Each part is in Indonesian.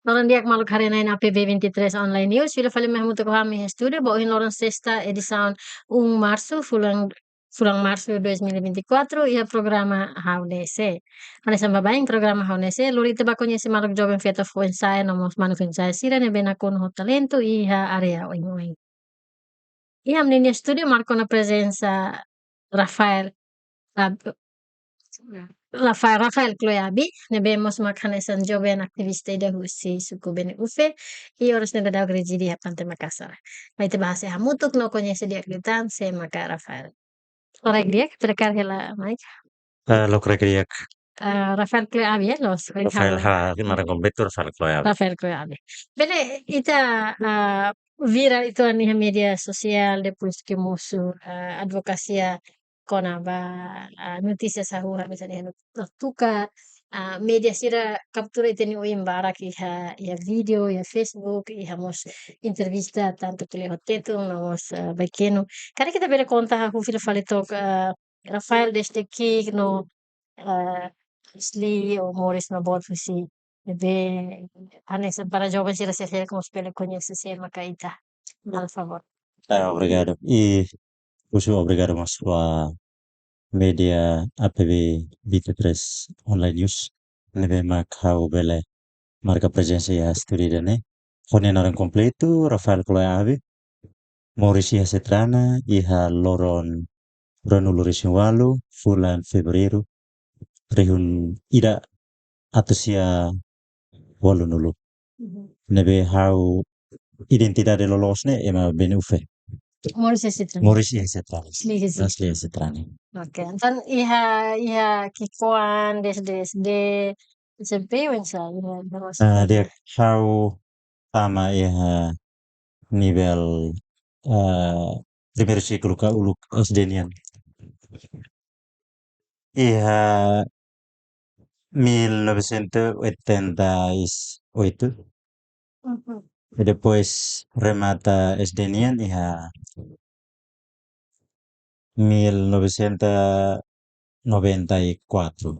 Noron dia malu karena in APB 23 online news, fila fale muito kami estudo, bohin noron sexta edição 1 março, fulang março 2024, ia programa HUDC. Mana samba baing programa HUDC, luri teba conhece maluk jovem feita foi ensaio, nomos manu ensaio sira, ne bena con ho talento, iha area oing oing. Iha menina studio marcou na presença Rafael, Rafael Cloyabi, nebemos makanesan joven aktivista ida husi suku bene ufe, e oras neda da gredi di hapante Makassar. Vai te bahasa hamutuk no conhece dia gritan se maka Rafael. Korek dia, terkar hela Mike. Lo krekriak Rafael Cloyabi ya, los Rafael narang kombetur Rafael Cloyabi. Rafael Cloyabi. Bene, ita viral itu nih media sosial depois que musuh advokasia kona ba notícia sahura misalnya tuka media sira captura iteni o embara que ya video ya Facebook ya mos entrevista tanto que le hoteto nos pequeno cara kita bere conta aku fil faletok Rafael desde que no asli o Morris no bot fusi bebe anessa para jovens sira se como spele conhece ser macaita al favor. Obrigado. E puxo obrigado mas sua media APB 23 online news. Nebe makau bele marca presença ya studi ne. Kone narang completo Rafael Cloyabi. Mauricia Setrana iha loron Ranulurisin walu bulan Februari rehun ida atusia walu nulu. Nebe hau identidade lolosne ema benufe. Morris Setrani. Mauricia Setrana. Asli Asli Setrani. Oke, dan iha kikuan desde SD SMP wensa Dia hau tama iha nivel primeiro ciclo ka uluk SDNian. Iha 1988. E depois remata SDNian iha 1994.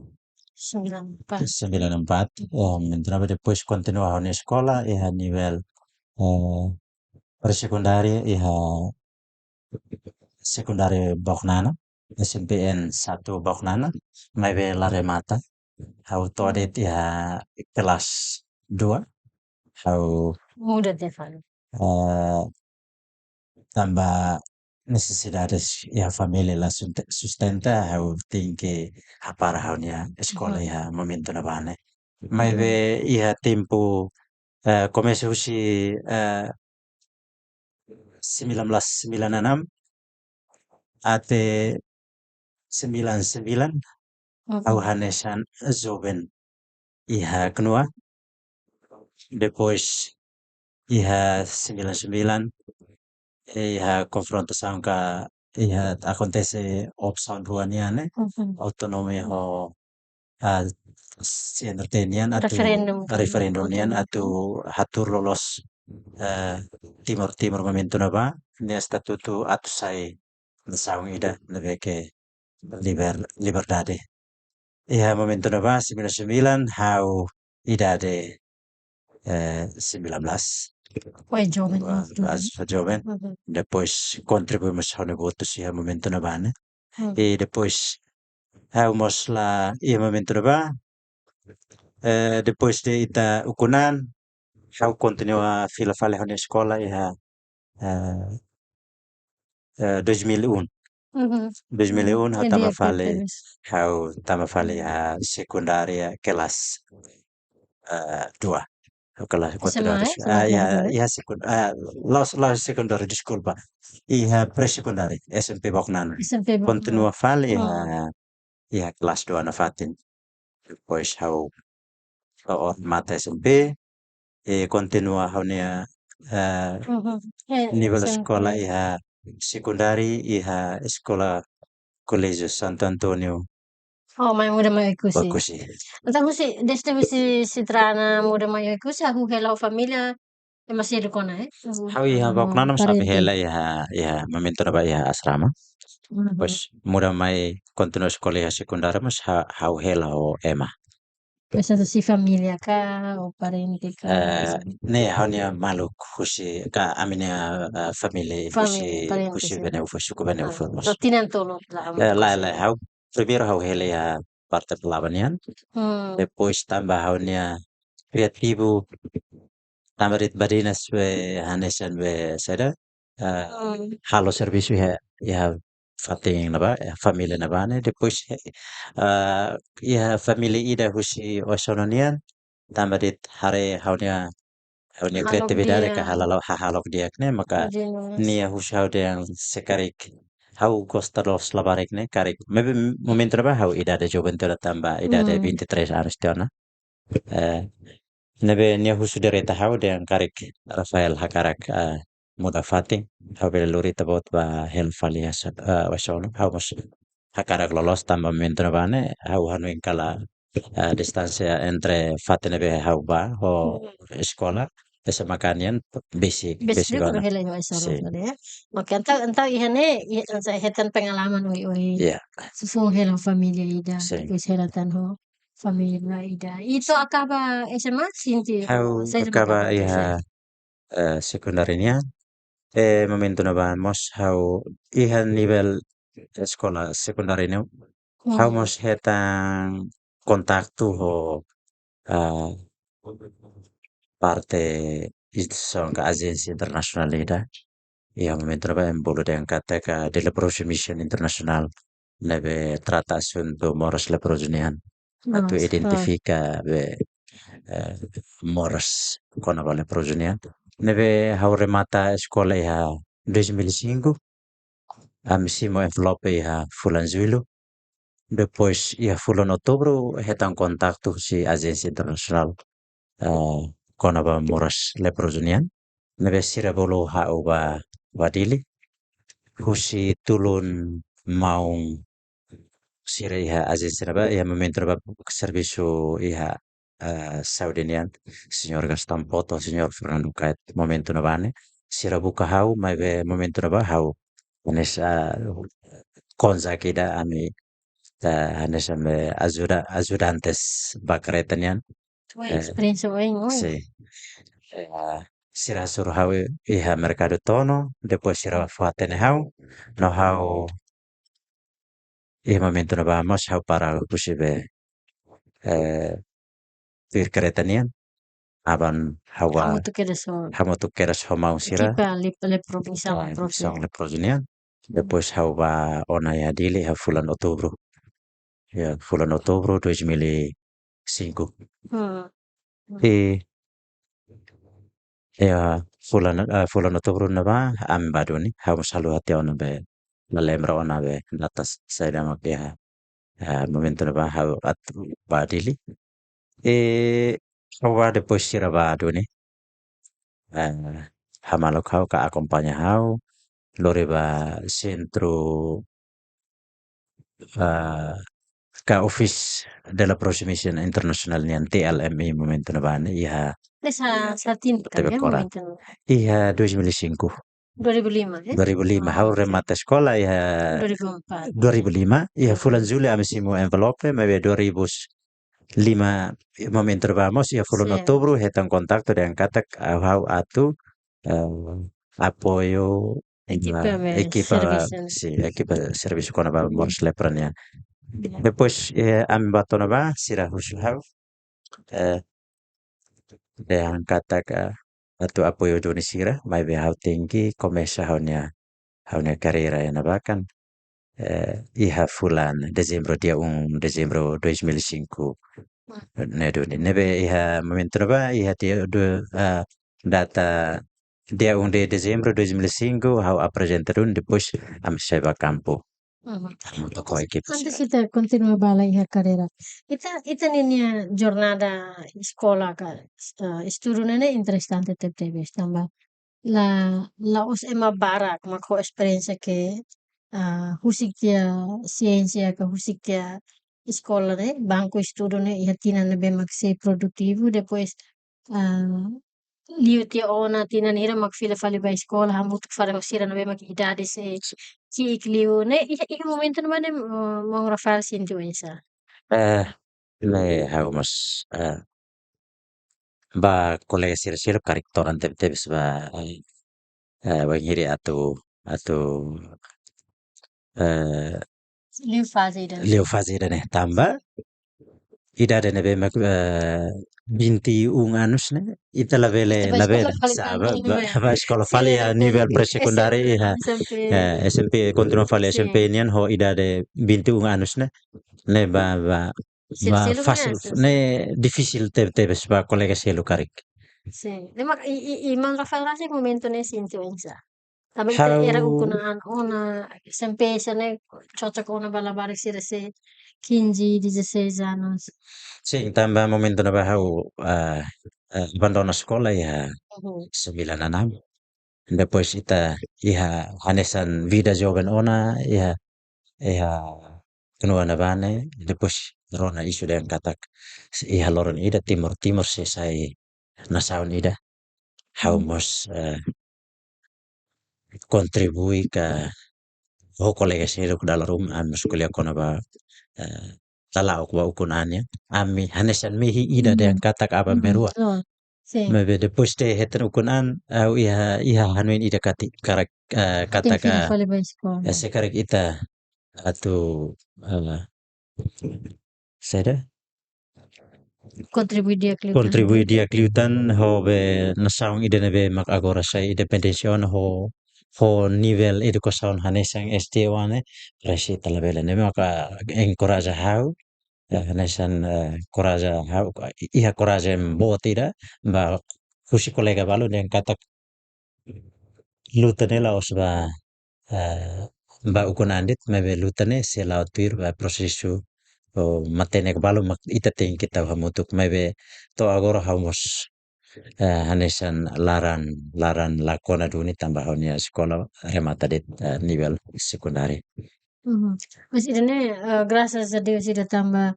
94. Entrava depois continuava na escola iha nivel presecundaria iha secundaria Boknana, SMPN 1 Boknana, mai be la remata. Hau tode iha kelas 2. Hau muda Stefano. tambah necessidades ya família la sustenta hau tingke hapara haunia escola iha momento na bane. Mai be iha tempo começa usi 1996 ate 99 au hanesan Zoben iha kenua. Depois iha 99 iha confrontação ka iha acontece opção ruaniane autonomia ho sientertenian atau referendumnian atau hatur lolos Timur momento na ba ni statuto atau sai nasaung ida lebih ke liberdade. Iha momento na ba 99 hau idade 19. Foi jovem. Jovem. Depois contribuímos ao negócio iha momento na ba, né? E depois hauamos lá iha momento na ba. Depois de ita ukunan hau continua fila fale na escola iha 2001. 2001 hau tama fale secundaria kelas 2. Kelas iha secundaria desculpa. Iha pre-secundaria SMP Boknana. Continua fale iha kelas 2 na fatin. Depois hau mata SMP e continua hau nia nível sekolah iha secundari iha sekolah Colégio Santo Antônio. Oh, mai muda mai ikusi. Bakusi. Então você desde você se trana muda mai ikusi aku hela família é masih de kona Hau iha Boknana sampai hela iha meminta ba iha asrama. Pues muda mai continua sekolah iha sekundara mas hau hela ho ema. Pensato si famiglia kah o parenti kah, Ne haunia maluk husi ka aminia family husi famiglia, parenti husi sì. bene ufo suku bene ufo mos. Rottinan tulog lang mo La kasi. la hau primero hau hele ya parte pelabanian, Hmm, depois tambah haunia kreativu tamarit badinas we hanesan we sada hmm, halo serviço ya fating na ba família na ba ne depois ya família ida husi osononian tamarit hare haunia halog kreatividade dia, ka hahalok dia ne maka Virginius. nia husi hau yang sekarik hau gosta los labarik ne karik maybe momento na ba hau ida de juventude tamba ida de Hmm, 23 anos tiona eh nebe nia husu dereta hau de karik Rafael hakarak muda fati hau bele lurita bot ba hel falia wasono hau mas hakarak lolos tamba mentro bane hau hanu kala distancia entre fati nebe hau ba ho sekolah esa makanian basic basic besok ona hela yo solo si ya. Maka entau ihane sa hetan pengalaman oi ya susung hela familia ida, si depois helatan ho familia ida. Itu acaba SMA sinti hau o sa SMA akaba acaba tu iha siya. sekundarinya momento na ba mos hau iha nivel sekolah sekundar ini Hmm, hamos hetang kontaktu ho ah, parte instituição ka agência internacional ida e ao momento trabalho em bolo de kata ka de la mission internacional nebe trata assunto moras la progenian atu mas, identifica be moras kona vale progenian nebe haure mata escola ya 2005 amisimo envelope ya fulan zuilu. Depois ia fulano outubro hetang kontaktu si agência internacional kona ba moras leprozunian nebe sira bolo hau ba wadili husi tulun maung sira iha agência ba iha momento ba serviço iha saudinian senhor Gaston Poto senhor Fernando Kait momento na bane sira buka hau mai be momento na ba hau nessa konza kida ami Hanessame ajudantes bakretanian oi eh, experiência oi oi. sí sira sur hau iha mercado tono depois sira fatene hau no hau iha momento no vamos hau para kusibe eh, ir kretanian aban hawa Kamu tu keda so hamo tu keras homau sira equipa le provisão profe. song le prozunian depois hau ba ona ya dili ha fulan outubro ya fulan outubro 2005 Hmm, e ya fulan outubro na ba am baduni hamos halu hati ona be la lembra ona be datas saya dama ke momento na ba hau at badili hawa depois sira baduni hamalo kau ka acompaña hau lore ba centro ah, ka office della proximation international nian TLMI momento na ba iha sa tin tebe kali ya koran momento iha 2005 2005 ya? 2005 Oh, hau oke. remata sekolah iha 2004. 2005 ia fulan Mhm. Juli amesimo envelope maybe 2005 momento vamos ia fulan Sì, Oktober hetang kontak dengan katak hau atu apoio equipe ave equipa service. si equipa serviço kona ba mors leprania depois am batona ba sira husu hau eh, dengan katak atu apoio doni sira mai be hau tinggi komesa haunia carreira ya nabakan iha fulan dezembro 2005 neduni nebe iha momento ba iha dia data dia 1 de dezembro 2005 hau apresentadun depois am seba campo Mhm. toko Antes equipe antes sira kita continua bala iha carreira. Ita ninia giornata scola ka studio nene interessante te tebe stamba. La la os ema barak mako esperienza che husik dia ciência ka husik dia escola né banco estudo né iha tina nebe mak se produtivo depois ah, liu tia ona tina nira mak fila fali ba escola hamut fare hosira nebe mak idade se cik liu né iha momento no mane mong Rafael sinto esa. eh le hau mas ba kolega sir-sir karik toran teb-tebes ba bangiri atau eh, Liu fase dan. leo fase dan tambah ida de nebe mak binti un anus ne ita la vele Ito ba la sekolah vele paling sa tanggal ba naman. ba sekolah Sila fali na a po nivel SMP, presekundari ha SMP, SMP continua fali SMP sim. nian ho ida de binti un anus ne ba Sila-sila mo fácil yan, ne sim. difícil tebes ba kolega selo karik Sim. Lima, imang Rafael kasi momento na sinto sa. Sabi ito, era how ukunaan una, SMP siya na, cocok una balabalik sila si 15, 16 anos. sim tambah momento na ba how abandona sekolah ya Mhm. 96. Depois ita iha hanesan vida jovem ona iha kenua na bane depois rona isu dan katak iha loron ida timur timur se sai nasaun ida how Mhm. mos kontribui ka ho kolega siro ku dalam room am kuliah kona ba eh, talau ku ba ukunanya ami hanesan mihi ida dan Mhm. katak aba Mhm. merua Oh, sim. mebe depois te hetan ukunan au iha hanuin ida kati karak Tem katak filho fale ba escola. sekarang ita atau eh, Seda Contribui dia que luta contribui dele. dia kliutan ho be nasaung ide be mak agora sai independension ho nivel edukasaun hanesang ST wane presi talabela ne maka encourage hau hanesan coraja hau iha coraja bo tida ba kusi kolega balu yang katak lutane la osba ba ukun andit mebe lutane se laut tuir ba prosesu o matene balu mak ita ting kita hamutuk mebe to agora hamos hanesan laran laran lakona duni tambahannya sekolah remata di nivel sekundari. Mhm. Mas idane graças a Deus ida tamba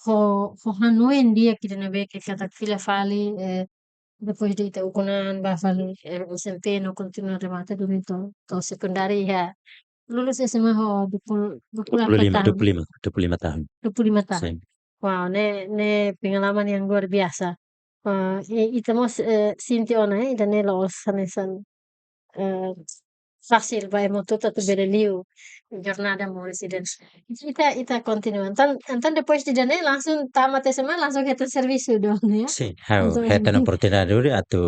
ho hanuen dia que na be que kata fila fali depois de ita ukunan ba fali SMP no continua remata dumi to secundaria ya lulus SMA ho 28 tahun 25, 25 tahun. 25 tahun. Sim. Wow, ne pengalaman yang luar biasa. Ita mos sinti ona ida ne los sanesan eh, fácil vai moto tu bereliu jornada mo residence. Ita continua. Antan depois de dane langsung tamat SMA langsung kita serviço dong ya. Sim, hau Langsung hetan oportunidade duri atau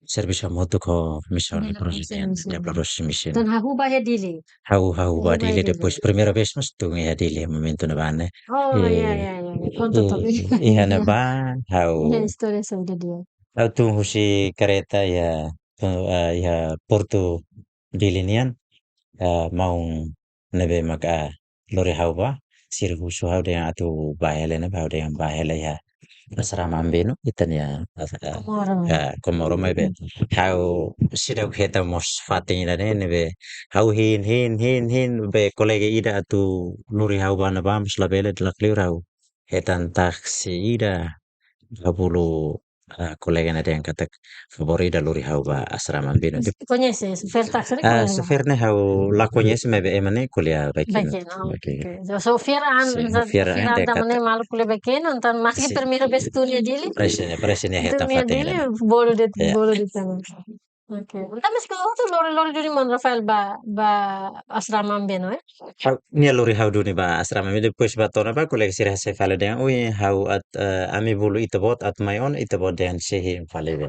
serviço moto ko missão de development presidente serviço. de produção mission. Dan hahu bahaya dili. Hau Hahu bahaya badile dili. depois primeira vez mas tu ya dile momento na bane. Oh ya Eh, ya ya. Conta tapi. Iha na ba Ya hau historia sobre dia. hau tunggu si kereta ya ya Porto Dilinian maung nebe maka lori hau ba sir husu hau de atu bahele na hau de bahele ya asrama ambeno itan ya Komoro. komoro mebe hau sidau heta mos fatin ida ne nebe hau hin be kolege ida atu lori hau bana ba mus labele de la hau hetan taksi ida habulu kolega na yang katak favorita lori hau ba asrama ambeno Conheces? Oferta que colega. Sofirne hau lakonya mebe emane kuliah baikin. Pequeno, Baikin. okay. So Sim, Fiera Fiera ande anda kata. mane malu kule pequeno, então mais que Sim, primeira vez tunia dele, presenya heta tunia fatin dele dan. Ya. bolo de tangan. Okay. Então mas kalau tu lori duri man Rafael ba asrama ambeno Hau nia lori hau duni ba asrama mi depois ba tona ba kuliah sirah se fale dengan ui hau at ami bulu itabot at mayon itabot dengan sehi fale be.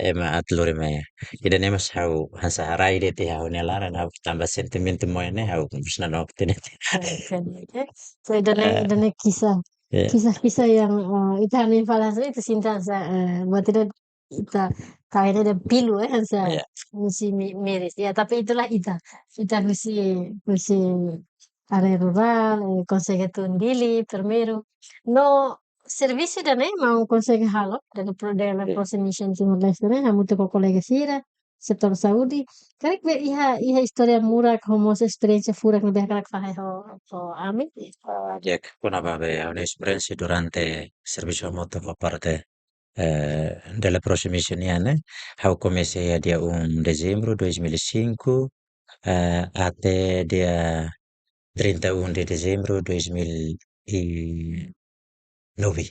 Ema at lori me. Ida nemas hau hansa harai de ti hau nia laran hau tambah sentimentu moyane hau busna nok tinete. Okay. Okay. So dane kisah Ya. kisah-kisah yang itu hanin falas itu sinta sa buat tidak kita kayaknya ada pilu sa Ya. mesti miris ya tapi itulah kita mesti area rural consegue tundili primeiro no serviço da né mau consegue halo della prossima mission Timor Leste né hamu to colega sira setor saúde karek be iha história mura como essa experiência fura que be karak fahai ho ami Ya, kuna vabbè, è un'esperienza durante il servizio moto fa parte delle prossime missioni. How comecei a dia 1 dezembro 2005 até dia 31 de dezembro 2000 i Novi,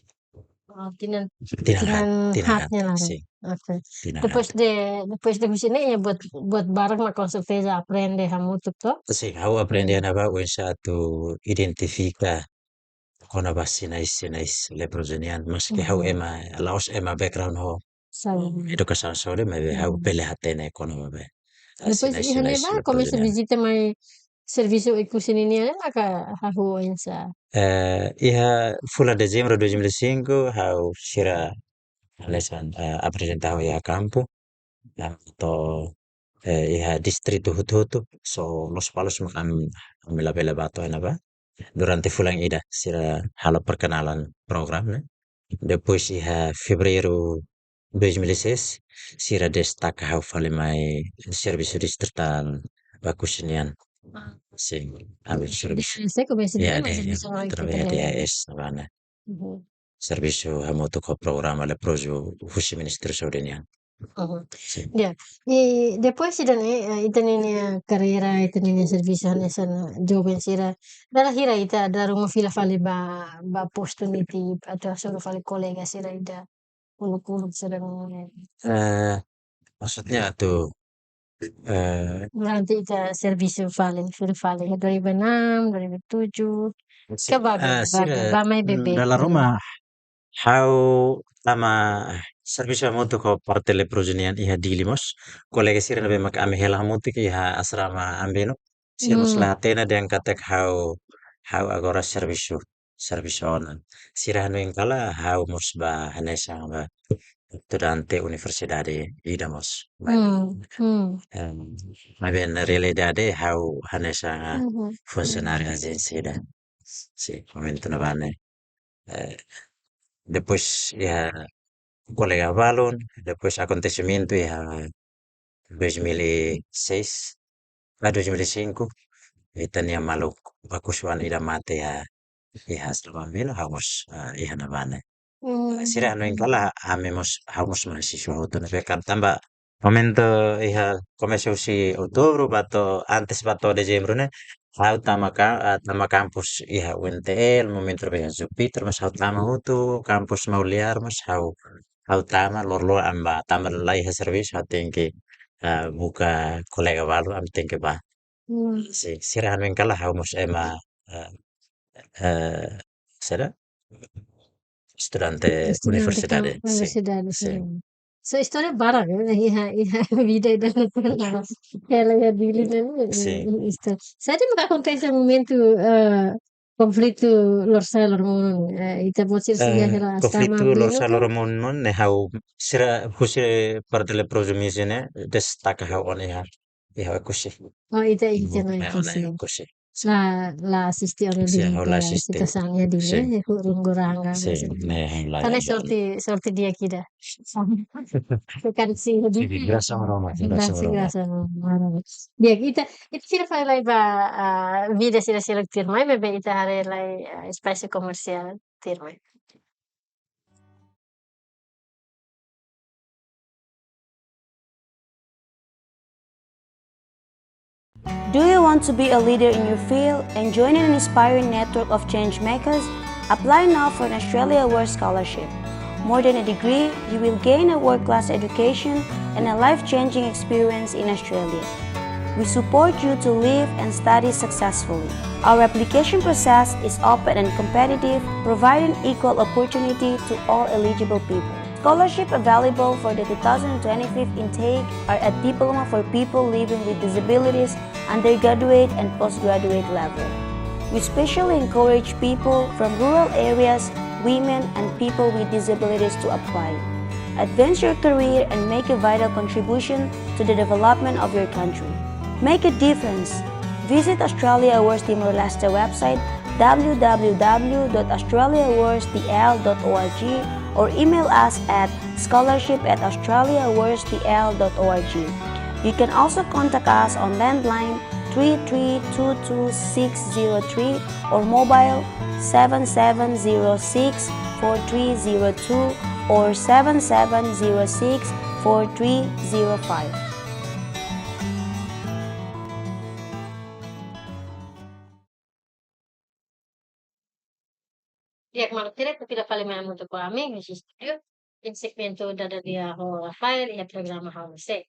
Oh, Tinan Tinahan, Tinan Tinahan, hatnya lah. sim, Oke. Tinahan. Depois de sini ya buat bareng ma com certeza aprende muito toh. Sim, hau aprendi ba uen satu identifica kona ba sinais le prozenian mas ke hau ema laos ema background ho Sabe. educação sore mas hau pele hatene kono ba Depois ihane sinais ba le começa a prozenian. visita mai serviço e cucininia maka hahu ensa. Iha fulan dezembro 2005 hau sira lesan apresentau iha campo to iha distrito Hutu-Hutu so los palos makam amila bela bato ena ba durante fulan ida sira hala perkenalan program né. Depois iha fevereiro 2006 sira destaca hau fale mai serviço distrital bakusinian sim hau serviço DRC começa ya dia de mais serviço mai através kita de nih. DAS nabana serviço hamoto ko programa le projo fusi ministro sodenian sim. Ya. E depois sira nih ita nih carreira ita nih serviço nessa jovem sira. Dala hira ita da rumah fila fale ba posto niti atau suruh fale kolega sira ida uluk-uluk sira nih. Eh, maksudnya tuh Nanti ita serviço fale 2006, 2007. si Baga, sira ba may bebe dalam carreira. rumah how tama serviço hamoto ko parte le progenian iha dilimos kolega sira nabe mak ame hela hamoto ki iha asrama ambeno sir mus Hmm. la tena den katek how agora serviço onan sira hanu yang kala how mus ba hanesa ba durante universidade idamos ma ben realidade how hanesa Mhm. funcionário agência da sim momento na bane eh, depois ya colega balon depois acontecimento ya 2006 a 2005 itania maluk bakusuan ida mate ya ya selama hamos ya na bane sira Mmm, ano yang kala amemos hamos mahasiswa auto na bekan tamba momento iha comeceu si outubro bato antes bato dezembro né hau tama kampus iha UNTL momento beha Jupiter mas hau tama hutu kampus Mauliar mas hau tama lor amba tama lai iha serviço hau tengke buka kolega baru am tengke ba mmm, si sira ano yang kala hau mos ema uh, sera estudante estudante universidade si universidade, si. sim. Sua história é bara, né, e a vida da ela é dele, né, Sì, isto. Sabe o que acontece no momento, conflito lor mono, ita bocir sia hela asrama conflitto bino lor kah? loro non ne hau sira husire parte le prosumisine destaca hau on iha kusi Oh, ita ibu ita me on naikusi. kusi La assistione si hau la di siste situazione di si lei, Runguranga, si ne hau la Karena yambon sorti dia kida. Bukan sih si lebih grasa Roma grasa masih Roma ngerasa marah. Dia kita itu sila fai lai ba vida sila sila tirmai bebe ita hare lai space komersial tirmai. Do you want to be a leader in your field and join an inspiring network of change makers? Apply now for an Australia Award Scholarship. More than a degree, you will gain a world-class education and a life-changing experience in Australia. We support you to live and study successfully. Our application process is open and competitive, providing equal opportunity to all eligible people. Scholarships available for the 2025 intake are a diploma for people living with disabilities, undergraduate and postgraduate level. We especially encourage people from rural areas, women, and people with disabilities to apply. Advance your career and make a vital contribution to the development of your country. Make a difference. Visit Australia Awards Timor-Leste website www.australiaawardsdl.org or email us at scholarship@australiaawardsdl.org. You can also contact us on landline 3322603 or mobile 77064302 or 77064305. Dia kemarin tapi la falemai muito com amigos de studio, in segmento da dia ho Rafael e a programa ho você.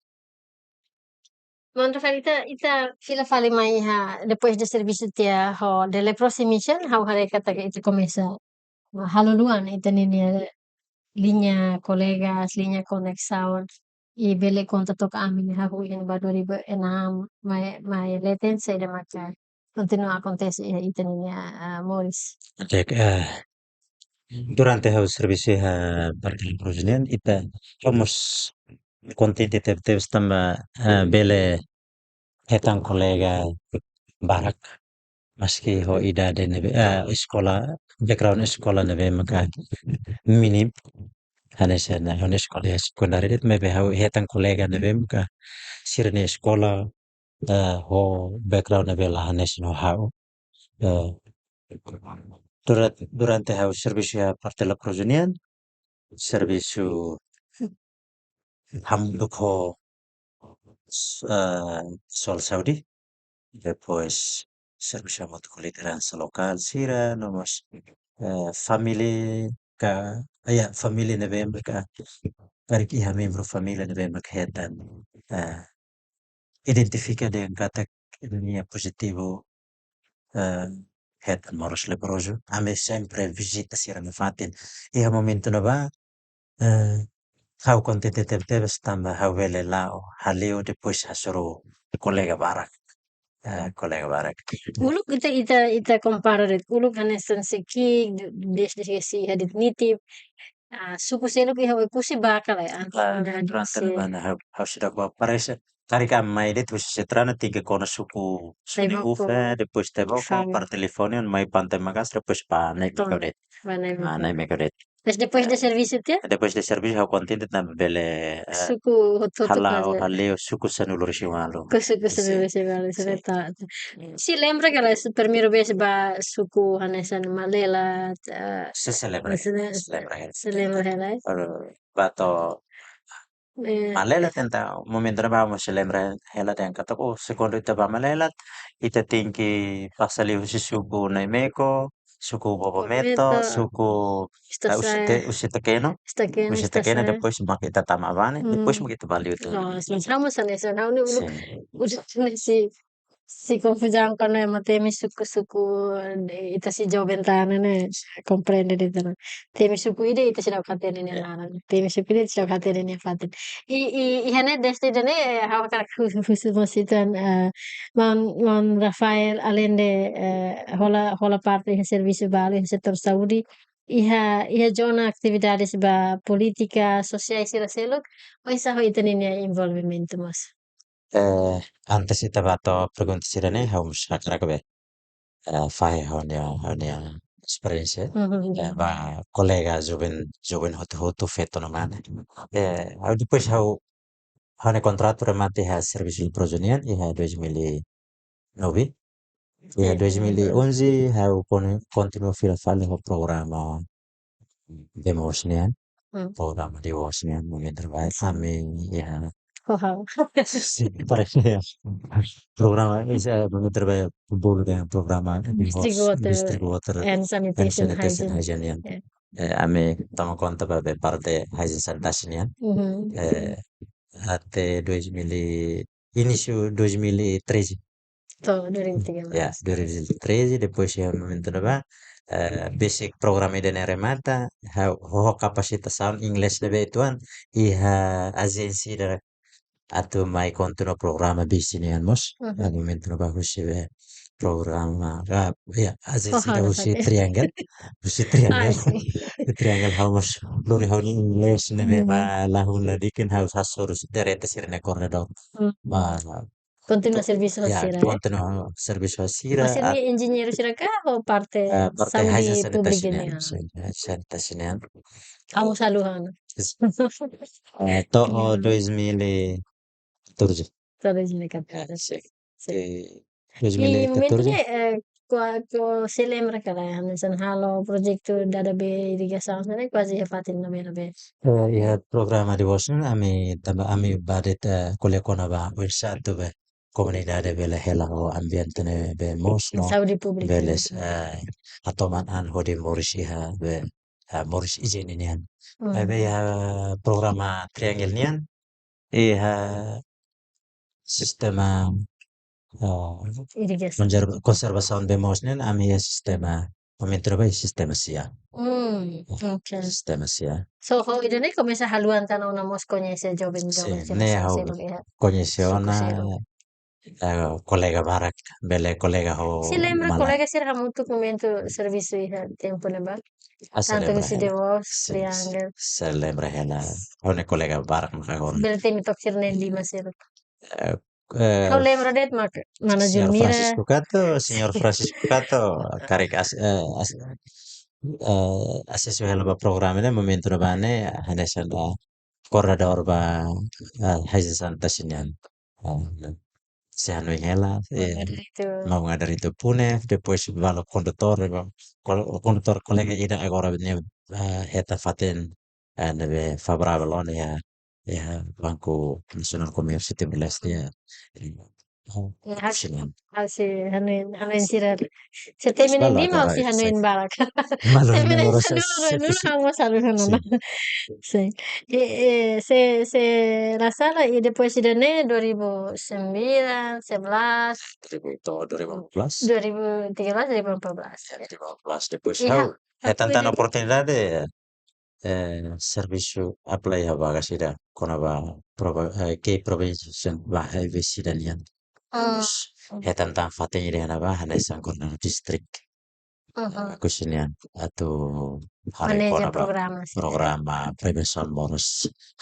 Mas Rafael ita fila falemai ha depois de serviço tia ho delle proximation how hare kata que ita começa haluluan ita ninia linha colegas, linha conexão e bele conta toka amin ha hu in ba 2006 mai leten sai da maka continua acontece ita ninia Morris. Dek, durante o serviço parte da projeto ita vamos contente teve também bele hetan kolega barak maski ho ida de nebe sekolah background sekolah nebe maka minim hanesa na hone sekolah ya sekundar itu mebe ho hetan kolega nebe maka sirne sekolah ho background nebe lah hanes no hau durante hau serviço ya parte la prozonian serviço hamduk ho sol Saudi depois serviço a moto liderança local sira nomos família ka família nebe ka karik iha membro família nebe ka hetan identifica dengan kata dunia positivo hetan moros lebroso ame sempre visita sira na fatin iha momento na ba hau contente teve tambah hau vele lao haleo depois hasoro kolega barak Uluk ita compara det uluk hanesan sekik desde si hadit nitip suku seluk iha kusi bakal ya durante na bana hau sudah gua parece karika mai det tuh setrana tiga kona suku suni ufe depois teboko par telefonion mai pantai magas depois pa naik mekadet naik mekadet Mas depois de serviço tia depois de serviço hau contente na bele suku hotu haleo suku sanulur siwalu suku sendiri sih cerita. Si lembra que ela primeiro vez ba suku hanesan malela se celebra se lembra ela bato Malelat enta momento na vamos se lembra ela tem kata ko segundo ita ba malelat ita tingki pasali si suku na imeko suku bobometo suku usite keno depois makita tama bane depois makita baliu tu Vamos hanesan hau ni uluk udah si confusão quando é temi suku ita si jauh ventana né compreende de tanto temi suku ide ita sidau katene ne lara temi suku ide sidau katene ne fatin i hane deste dene how kara khusus masitan man Rafael além de rola parte do serviço bale setor saúde iha jona atividades ba política sociais sila seluk o isa ho ita ne envolvimento mas antes ita bato pergunta sirene haus hakarakabe fai honia experiência ba colega joven hotu feto no mana hau depois hau ne contrato remate ha serviço de prozonian e ha 2009 e ha 2011 hau continua fila fale ho programa de Bosnian programa de Bosnian momento trabalho amin ya sì, parecchio programa momento trabalho bolo dengan programa district water and sanitation hygiene yan ame toma conta ba parte hygiene sanitation yan até 2000 início 2013 ya 2013 depois ya momento ba basic program ide na remata ho kapasitas sound English na betuan iha agency da atau mai kontuno programa bisini yan mos momento ba husibe programa ya agency da husi triangle triangle haus lori hauni English na be ba lahun na dikin haus hasurus derete sirne corredor ba continua serviço ya continua serviço sira mas ini engineer sira ka o parte saúde pública ini sanitação kamu saluhan to 2014 2014 2014 e momentonya se lembra que ela nessa halo projeto da be irrigação né quase fatin na mena be ya programa di Boston ami badet kuliah kona ba ursatu be comunidade bele hela ho ambiente ne be mosno Saudi public. beles atoman an hodi moris iha be moris ijeninian be ya programa triangle nian iha sistema Irigasi. konservasaun be mosnen ami ya sistema momentroba sistema sia Okay. sistema sia So ho idane comienza haluan tanah na Moscow se joven si joven ne se hau lihat. cognisiona Sukusero. colega barak bele colega ho Si lembra mala colega sir hamutu momento serviço iha tempo lembra. Tanto celebra que se hela devos si triangle. celebra hela hone colega barak makagon Belte mi toksir ne lima sir. Eh, How lembra det mak mana Signor Julmira. Signor Francisco Cato, carica assessio hela program ne momento na bane hanesan da corredor ba haisan tasinian se hanoi hela Itu. mau ngadar itu pune depois valo condutor colega ida agora ne heta faten nebe favorável on ya Banco Nacional Comércio de Leste ya sinian Si hanuin sirar. Se teminin Sbaglio lima o agora si hanuin barak. Malo Teminin número sa dulu se kamu selalu sì, hanuin. Sì. Se la sala y después de 2009, 11, 2012, 2013, 2014. 2014 depois Iha, é aku tanta ini oportunidade serviço apply ha vaga sida kona ba ke province ba hai vesida nian terus é tanta fatenya de hana ba hana sangkorna district aku sinian atau hari manajer kona ba programa sih. programa prevention bonus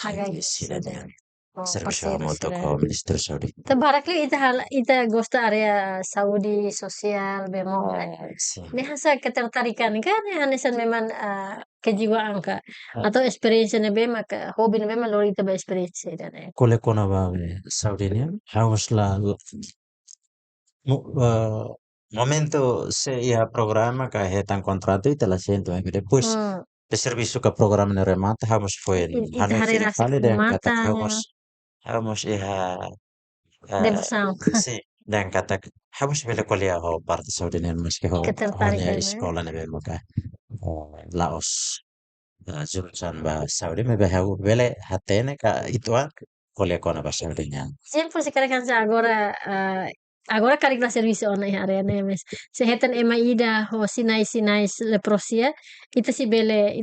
hai Agak vesida sih. nian Oh, serviço persis molto sudah. ko ministro Saudi Tabarakli ita gosta area Saudi sosial bemo. sì Ini hasa ketertarikan kan hanesan memang kejiwaan kak atau experience bema ke hobi bema lori ita ba experience dan Kole kona ba Saudi nian harus momento se ia programa ka hetan contrato ita la sento depois de serviço ka programa ne remata vamos foi ita hanu hari fina rasa fale dan kata matanya vamos iha devoção si dan kata vamos vele kolia ho parte Saudi nian meski ho honya ketertarikan sekolah ne be maka Laos jurusan ba Saudi me be vele hatene ka ituan kolia kona ba Saudi nian sempre se kan sa agora karikla serviço ona area nemes se hetan ema ida ho sinai leprosia ita si bele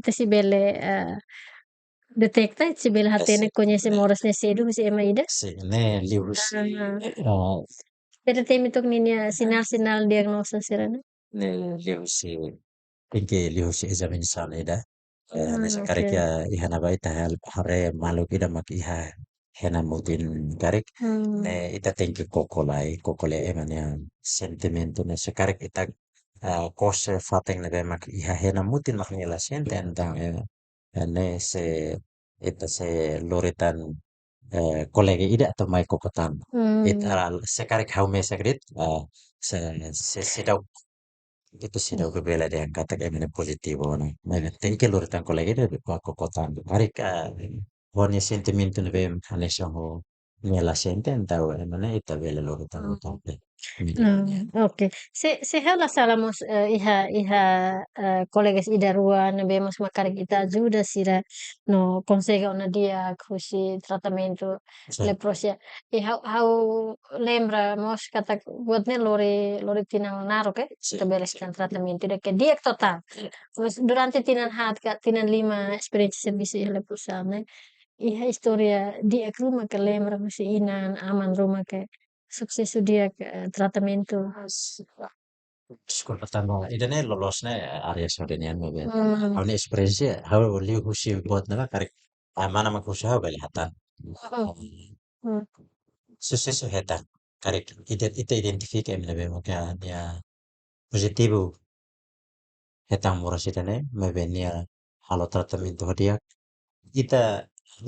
detecta si bele hatene conhece moras cedo si ema ida si ne livros pero temi tok ninia sinal diagnosa sirana ne livros pinke livros examination ida ne sakarik okay ya ihana ba ita hare maluk ida mak iha hena mutin karik ne ita tenke kokole eman ya sentimento ne sakarik ita kose fateng ne be mak iha hena mutin mak nila senten tang ne se ita se loritan kolega ida atau mai kokotan ita sekarik haume sakrit se sidau itu sidau ke bela dia kata kayak mana positibo na mana tenke loritan kolega ida ko kokotan harik wani sentimentu ne be hanesha ho nela senten tahu mana ita bela loritan kotan Okay. Se hela salamos iha colegas ida ruan vemos makarik ita ajuda sira no consegue ona dia kusi tratamento leprosia e how lembra mos kata buatnya lori tinang naro ke kita bereskan tratamento de que dia total terus durante tinan hat ka tinan lima experiência serviço leprosia né iha historia dia ke rumah ke lembra musi inan aman rumah ke sukses dia ke tratamento. sekolah pertama idane lolosnya area Sardinian mobil Hawni experience haw liu husi buat nala karik mana mak usaha bali hatan sukses heta karik ita identifika emna be maka dia positivo hetang mura sitane mebenia halo tratamento dia ita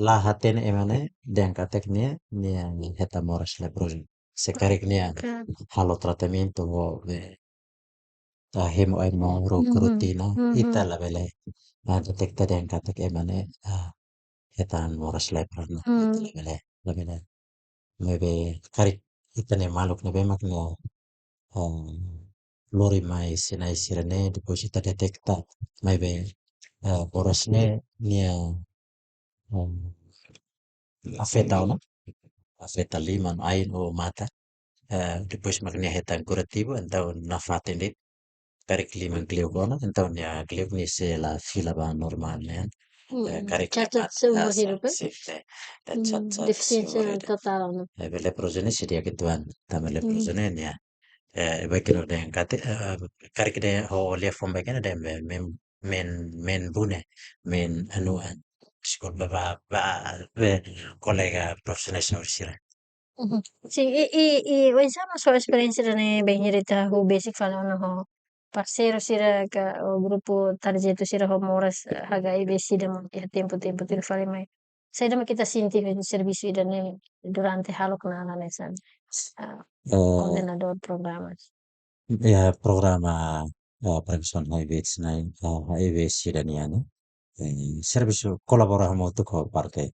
la hatene emane dan kateknya nia heta moras le proje sekarik nia halo tratamento wo be hemo ay moro rutina ita la bele detekta dan katek emane hetan moras le proje la bele mebe karik ita ne maluk ne bemak ne lori mai sinai sirene depois ita detekta mai be boras ne nia afeta ona afeta lima no ain o mata depois maknia hetan curativo então na fatendit karik liman kleu kona então nia kleu ni se la fila ba normal ne karik ne Cacat mata seumur hidup ya? sifte dan cacat Defisiensi seorang total. bele prozene sedia ketuan tamale prozene nia bakino den kate karik de ho le fom bakino den men bune men anuan skol ba be kolega profesional sira Sì, insomma, sua esperienza ne benirita ho basic falano ho parceiro sira ka o grupo tarjeto sira ho moras haga ibe sida mo ya tempo til fare mai. Sai da kita sinti di serviço ida ne durante halo kenala nesan. Coordenador programas. ya programa prevision highways na highways sida niano serviço colaboramos muito com a parte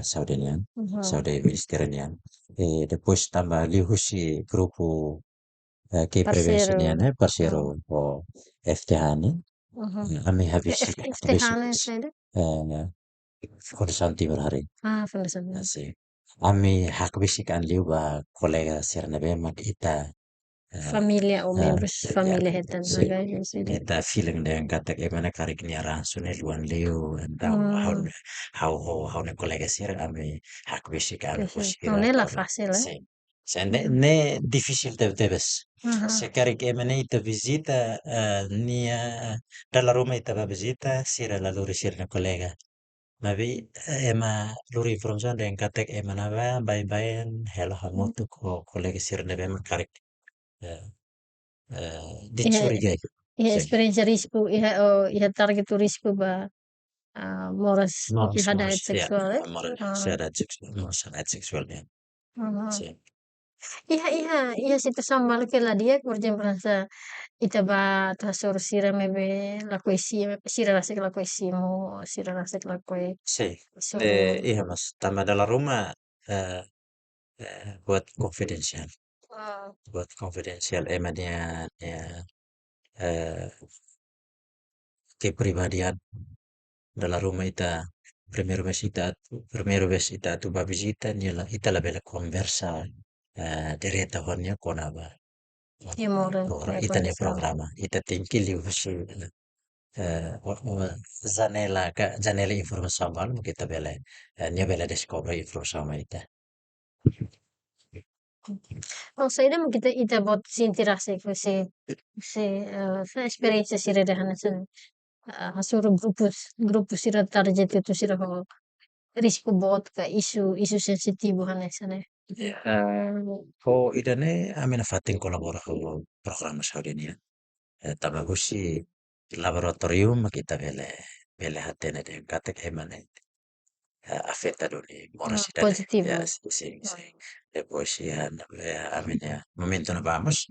saudanian Saudi ministerian depois tambah lihusi grupo que prevention Parceiro. niane parceiro o FTH ni ami habisi Ftehane sayda? Kondisyon timur hari Fundasan. asi ami hak bisi kan liu ba kolega sirnabe mak ita Familia o membros familia hetan si haga ibe sida. ita feeling dengan kata emana karik ni arah sunai luan liu entau how ne kolega sir ami hak bisi kan Non è la facile, si ne difícil debes se karik emana ita visita nia dalam rumah ita ba visita sira lalu sirna kolega Nabi ema luri information den katek ema naba bayan helo hamotu ko kolega sirne be makarik dicurigai Iha esperienza risco, iha target risco ba moras hadait seksual ya. morat seksual ya si Iha situ sama ke la dia kurjam merasa ita ba tasor sira mebe la koisi sira rasa la koisimu sira rasa la koi si so iya mas tambah dalam rumah buat confidential ema dia kepribadian dalam rumah ita primero vez ita tu ba visita niela ita la bela conversa direta honnya konaba ita ne programa ita tingkili husu zanela informação balu kita bela nia bela descobre informação ita saída kita ita bot sinti rasa ko se sa experiência sira de hanasan hasuro grupo sira target itu sira ho risco bot ka isu sensitivo hanasan ko ida ne amena fatin kolabora ko programa saudinia tabagusi laboratorium kita bela hatene de katek emane afeta doni morasida positivo ya sim depois ya aminya momento na vamos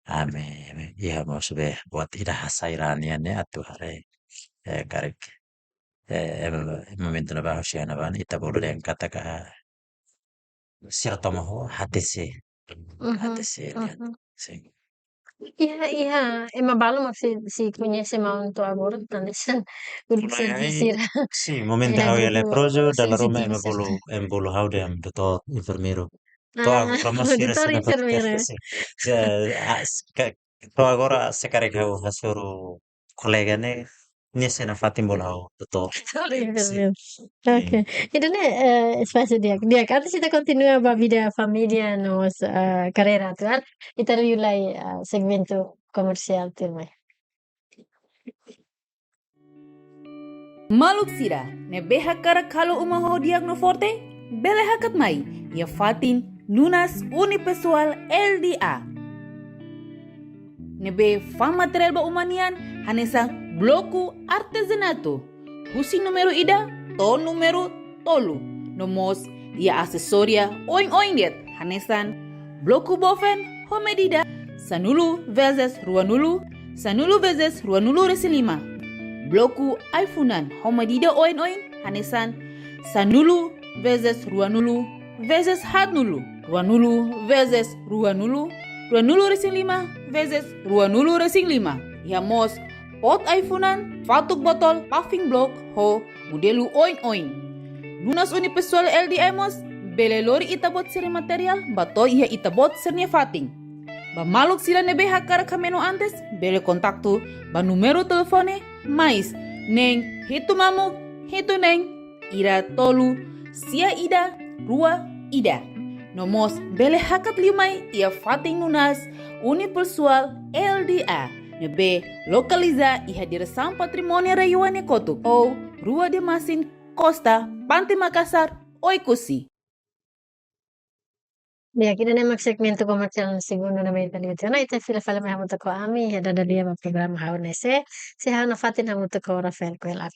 ame ya mau sube buat ida hasairania ne atu hare karek momento na vamos ya na van ita bolu den kata ka sirta maho hatese sim Iya, mabalo si conhece muito agora, então grupo sira. Sì, momento how ele projo dalla Roma Sensitivo sira. em bolo how dem to enfermero. To agora mas sira Doutor sina enfermeira. sì. To agora se carrega o hasoro colega ne ne sena fatim bolo how to. Doutor enfermeira. Ok. Então, né, espaço dia. Antes kita continua a vida família nos carreira atual, kita mulai segmento comercial também. Maluk sira, ne beha kara kalo umaho diagno forte, bele hakat mai, ya fatin nunas unipessoal LDA. Ne be fam material ba umanian, hanesa bloku artesanato. Husi numero ida, to numero tolu. Nomos, ya aksesoria oing det, hanesan bloku bofen, homedida, sanulu vezes ruanulu resilima. Bloku iPhonean homadida oin hanesan sanulu vezes ruanulu versus hatnulu, ruanulu versus ruanulu, ruanulu resing 5 versus ruanulu resing 5. Ya mos pot iPhonean, fatuk botol, puffing block ho modelu oin. Lunas uni pessoal LDMos, bele lori itabot seri material, bato ia itabot sernya fating. Ba maluk sila nebe hakara kameno antes, bele kontaktu, ba numero telefone, mais, neng, hitu mamuk, hitu neng, ira tolu, sia ida, rua ida. Nomos bele hakat limai ia fating nunas, uni pessoal LDA. Nebe lokaliza iha direção patrimônio rayuane kotuk, ou Rua de Masin, Costa, Pantai Makassar, Oikosi. Ya, kita nemak segmento komersial na segundo na may talito. Na ita fila fala may hamuta ko ami, hada dalia ma programa hao na se hao na fatin hamuta ko Rafael ko elap.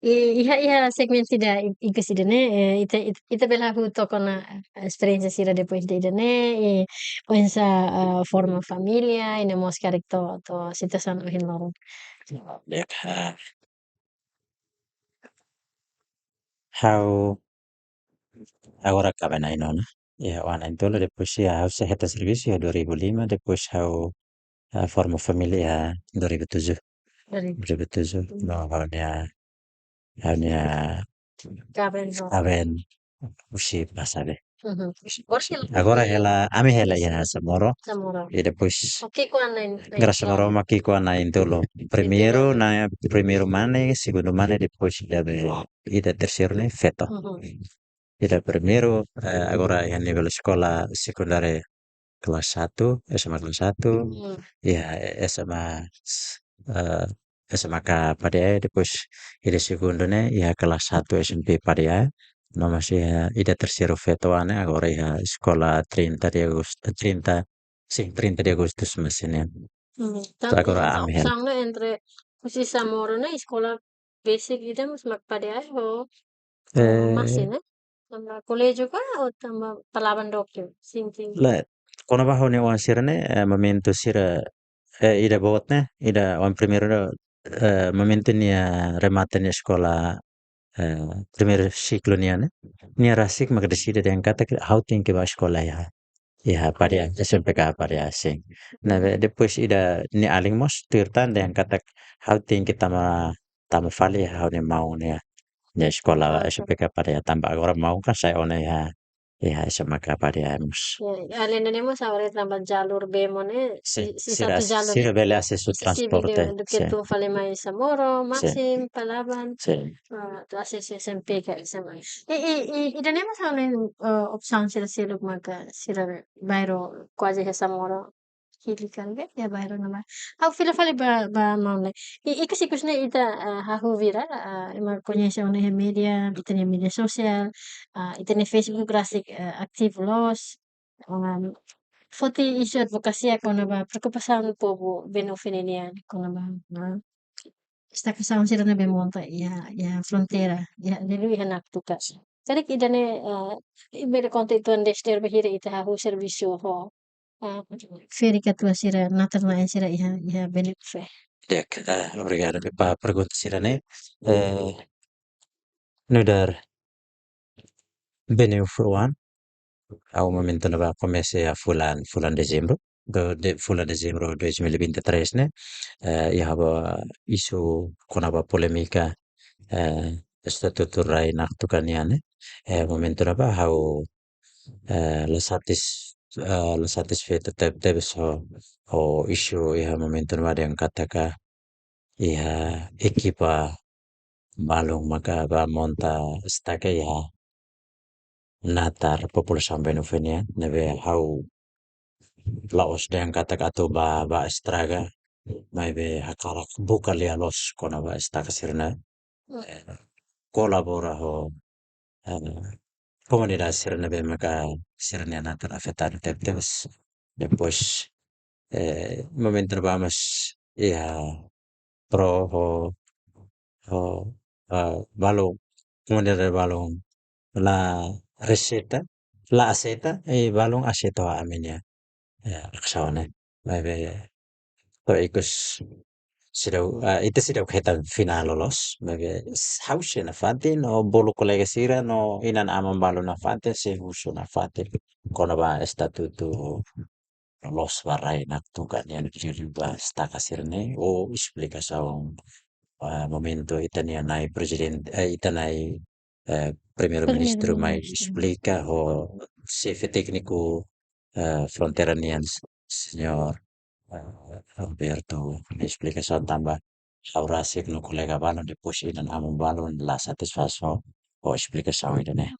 Iha segment sida ika sida ne, ita bela huto ko na esperienza sida depois de ne, pensa forma familia, ina mos karek to situação o hinloro. Dek, how agora cabe na inona. Ya, wana intolo depois ya hau seheta serviço ya 2005, depois hau forma familia 2007. Dari 2007, no haunya kaben no. aben usi pasade. Orsil. Agora ela ami hela ya Samoro Samoro. e depois Okay ko na graças a Roma aqui com a intolo. Primeiro mane, segundo mane, depois ida terceiro né, feto. Ida primeiro, agora a nível escola secundária kelas 1, SMA kelas 1, ya SMA SMK Padiai, depois ida segundo né, ya kelas 1 SMP Padiai. No masih ida terceiro feto ane, agora ya sekolah 30 de Agustus, 30, sim, 30 de Agustus masih né. Agora ami hela. Opção entre si Samoro na escola basic ida mas magpadeay ho masih né? Tamba colégio ka o tamba Palawan Doctor? Sinting. La, kono ba hone wan sirane momento sira ida botne ida wan primero momento nia remate nia sekolah primeiro ciclo nia rasik maka decide yang kata how think ke ba sekolah ya paria SMPK paria sing na depois ida ni aling mos tirtan yang kata how think kita tama fali how ni mau nia sekolah SMPK paria tambah agora mau kan saya one ya SMK paria mus. Além de nemos ahora tamba jalur bemo né? Sì, Si satu jalur. si revela accesso Si transporte. do que tu fale mais Samoro, Maxim, Sì, Palawan. sì. Tu accesso SMP ka sama. Ida nemos ahora opção sila maga sila bairro quase Samoro. Hili kan be ya bairro nama. How fila fale ba maune. Kasi kusne ita hahu viral ima conhece una media, ita ni media sosial, ita ni Facebook rasik aktif los. Foti isu advokasia kona ba preocupação povo benofinian kona ba está kusaon sila na bemonta ya frontera ya delu hanak tuka. Jadi ida ne ibere konta itu andester bahira ita hahu serviço ho. Feri katua sira natarna sira iha benefe. Dek, obrigado pa pergunta sirane. Nudar benefuan au momento na ba comece a fulan dezembro fulan dezembro 2023 né ia ba isu kona ba polemika statuto rai naktukaniane momento na ba hau la satisfeito tebe so o isu ia momento na ba yang kataka ia ekipa balong maka ba monta stake ia natar população benufenia nebe hau laos yang katak atau ba estraga mai be hakarak buka lia los kona ba estaka sirna kolabora ho comunidade sirna be maka sirna natar afetado tebes depois momento vamos ia pro ho balong comunidade balong la receta la aceta balong aceto aminia ya aksawane mai be to ikus ita sidau ketan final lolos, mage hause na fatin o bolo kolega sira no inan amam balo na fatin se huso na fatin kona ba estatuto los barai na tukan yan ba staka sirne o explicação momento itania nai presidente itanai primeiro-ministro mai Primeiro-ministro. explica o chefe técnico fronteira nian senhor Alberto explicação tambah aurasik no colega balo depois idan amam balo la satisfação o explicação idane.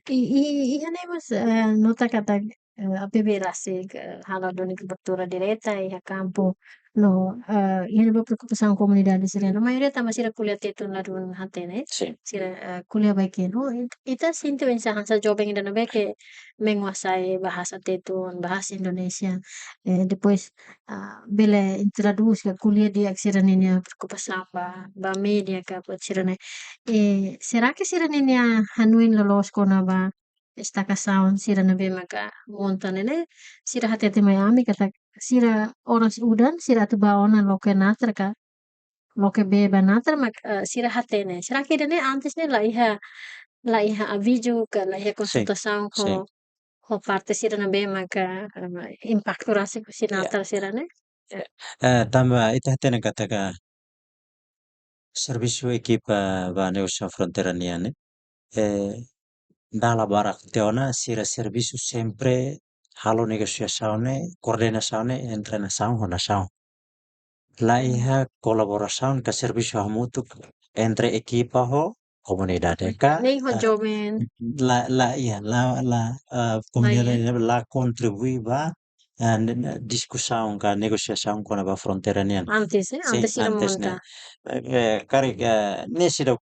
Ihan mas nota kata APB-Rasik halo doni cobertura direta iha campo no iha ba preocupação comunidade sirena maioria tá masira kuliah tetu na dun hatene Sim, sira kuliah baik no ita sinti mensahan sa jobeng dan beke menguasai bahasa tetun bahasa Indonesia depois bele introduz ke kuliah di aksirannya preocupação ba media ka sirene será que sirene hanuin lolos kona ba Estaka sound sira na be maka monta nene sira hatete Miami kata sira oras udan sira tu baona loke natra ka loke beba natra mak sira hatene sira kida ne antes ne la iha aviju ka la iha sim, konsultação sim. ho parte sira na be maka impacto rasi si Ya, natra sira ne tambah ita hatene kataga serviço equipa ba negociação fronteira niane dalla barak teona sira serviço sempre halo negociação ne coordenação ne entre nação ho nação la iha colaboração ka serviço hamutuk entre equipa ho comunidade ka nei ho joben la la iha comunidade la contribui ba discussão ka negociação kona ba fronteira nian sim antes sira antes monta ne kari ne sidok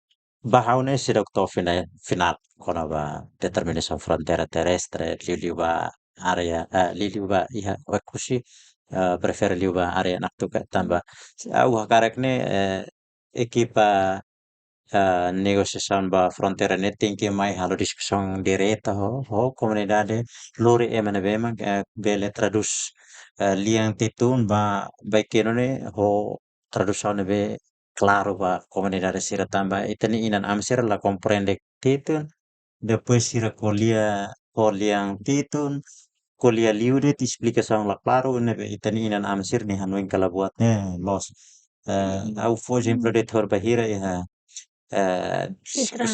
bahau ne sidok to final kona ba determinação fronteira terrestre liliu ba area liliu ba iha wakusi prefere liu ba area naktuka tamba au hakarek ne equipa negociação ba fronteira ne tinki mai halo discussão direta ho comunidade lori emane bema bele traduz liang titun ba baikeno ne ho tradução ne be claro ba comunidade sira tamba itani inan amsir la comprende titun depois sira liang titun kolia liude ti explicação la claro ne be itani inan amsir ni hanuin kala buat ne los au for exemplo de thor bahira ya sira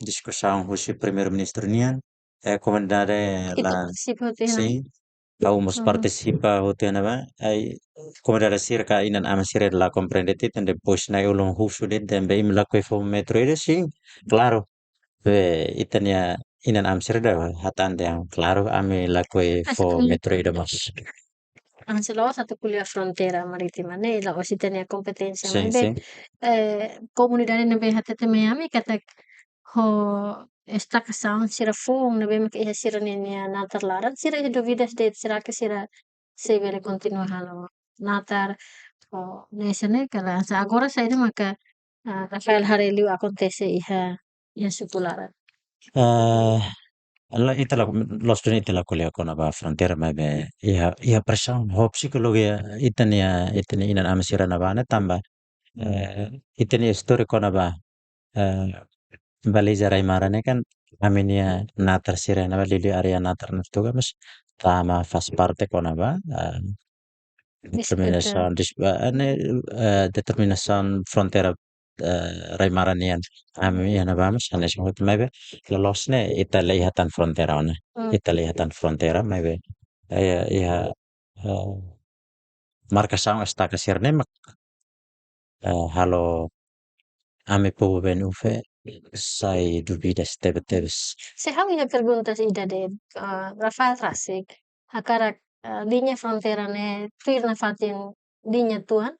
discussão hoje primeiro-ministro nian comunidade kita lá participa hote sim vamos participa hote na ba ai comunidade cerca inan ama sire la comprendete e depois na ulong husu de tembe im la fo metro ide sim claro itania inan am sire da hatan yang claro ame la fo metro ide mas Anzi, lo satu kuliah frontera maritima ne la Occitania kompetensia sim mai be sim komunidade na be hatete Miami kata ho esta kasaun sira fong na be mak iha sira nenia natar larat sira iha duvidas de sira ke sira se vele continua halo natar ho nesa ne kala sa agora saída maka Rafael Hareliu acontece iha supularat. alla itala los dun itala kuliah kona ba frontiera mai be ia pressão ho psikologia itania inan am sire na ba na tamba itania histori kona ba Baliza Raimarane kan aminia natar sirena ba lili area natar naftuga mas tama faz parte kona ba Disputa. determinação fronteira Raimaranian ami ba mas hanes ngot maybe lolosne ita lihatan frontera ona ita lihatan frontera maybe ia marcação está kasirne mak halo ame povo ben ufe sai duvidas tebes Se hau iha perguntas ida de Rafael Rasik, hakara linha fronteira ne firna fatin linha tuan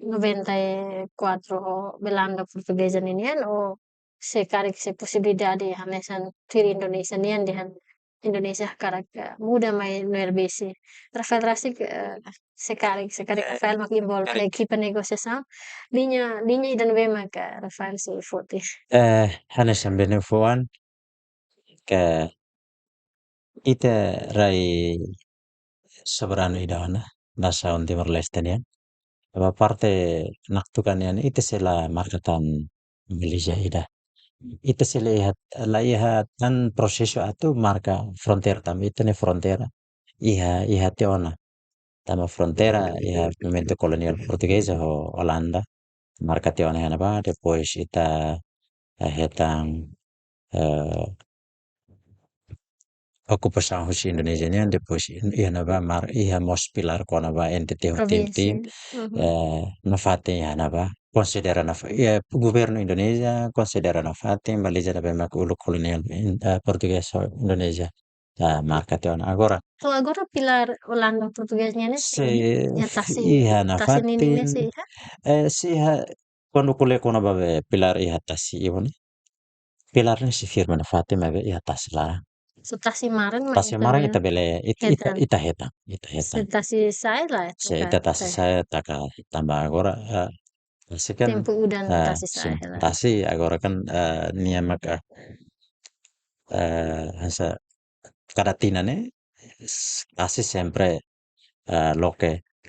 94 o Belanda Portuguesa ninian o se karik se possibilidade hamesan fir Indonesia nian dihan Indonesia karak muda mai no RBC. Rafael Rasik se karik Rafael mak involve na equipa negociação linha idan bema ka Rafael se foti. hanes ambene foan ke ite rai soberano idana nasa on Timor Leste nian parte naktukan yan ite sila markatan Malaysia ida. Ite sila ihat kan proseso atu marka frontier tam ite ne frontera iha tiona tama frontera iha momento kolonial portuguesa ho Holanda marka tiona hana ba depois ita hetang ocupação husi Indonesia nian depois iha na ba iha mos pilar kona ba entity ho tim na fatin iha na ba considera na governo Indonesia considera na fatin Malaysia na ba mak ulu kolonial português ho Indonesia marka tiona agora Kalau agora pilar Holanda Portuguesnya nih se ya tasi iha na tasi nininya fatin sih ha. si iha quando kule kona ba pilar iha tasi ibon pilar ni si firma na fatin ma iha tasi la So tasi maran mah tasi marang ita bele hetan. ita hetang So tasi saya lah ya. se ita tasi saya taka tambah agora tasi kan Tempo udan tasi saya lah. tasi agora kan nia maka hasa karatina ne tasi sempre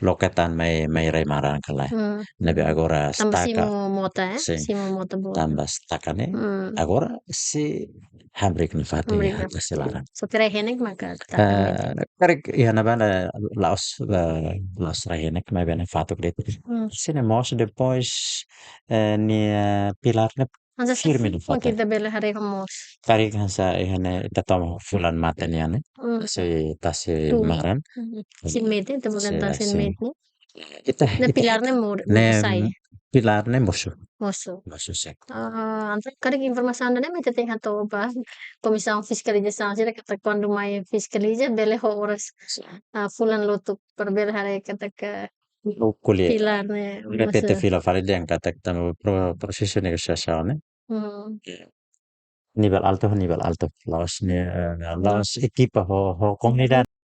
loketan mai rai marang kalai nabi agora Tambah staka simo mota ya, sim simo mota bo. tambah staka ne agora si hambrik na fati tasi larang So tira henek maka takan Karik ihan bana laos rahinek mai bana fatuk det. Sine mos depois ni pilarne Hansa firme de Mungkin fata. kita bela hari homos. Karik hansa ihane tatom fulan maten yani. Se tasi maran. Sin mete, temukan tasin mete. Ita Na pilarnya mur sai. Pilarne mosu. Mosu. Sek. Antre karik informasi anda ne mete tengah to ba. Komissão fiscalização sira kata quando mai fiscaliza bele ho horas. Fulan lotuk per bele hari kata ke Kuliah. pilarnya. Repete fila valide yang kata kita proseso negosiasione. Nivel alto. Laos equipa ho comunidad